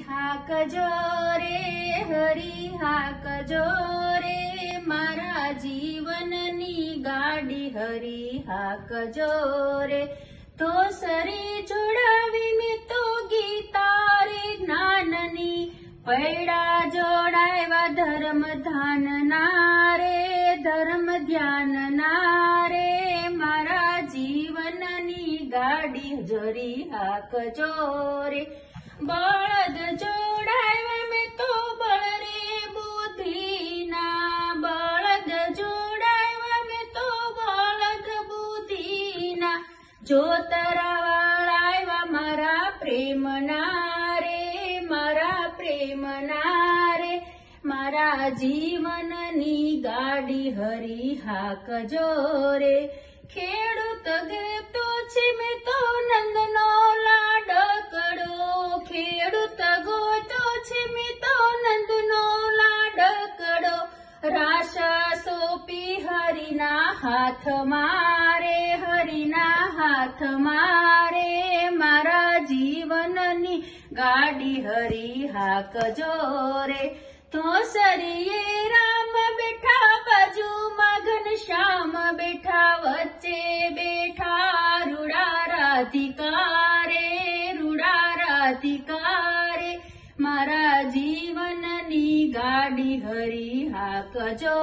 હાકજો રે હરી હાકજો રે મારા જીવનની ગાડી હરી હાકજો રે તો સરી જોડાવી મેં તો ગીતા રે જ્ઞાનની પૈડા જોડાવ્યા ધર્મ ધાનના રે ધર્મ ધ્યાનના રે મારા જીવનની ગાડી જરી હાકજો રે બળદ જોડાવ્યા મેં તો બળ રે બુદ્ધિના બળદ જોડાવ્યા મેં તો બળદ બુદ્ધિના જોતરાવાળા આવ્યા મારા પ્રેમના રે મારા પ્રેમના રે મારા જીવનની ગાડી હરી હાકજો રે ખેડૂત ગેતો છે મેં તો નંદનો લાડકડો ખેડૂત ગોતો છે મેં તો નંદનો લાડકડો રાશા સોંપી હરીના હાથ મારે હરીના હાથ મારે મારા જીવનની ગાડી હરી હાકજો રે તો સરીએ રામ બેઠા બાજુમાં ઘનશ્યામ બેઠા વચ્ચે બેઠા રૂડા રાધિકારે મારા જીવનની ગાડી હરી હાકજો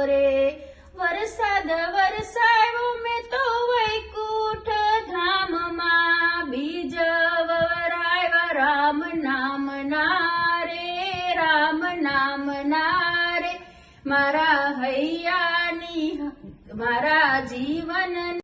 રે વરસાદ વરસાવ્યો મેં તો વૈકુંઠ ધામમાં બીજ વવરાવ્યા રામ નામના રે મારા હૈયાની મારા જીવન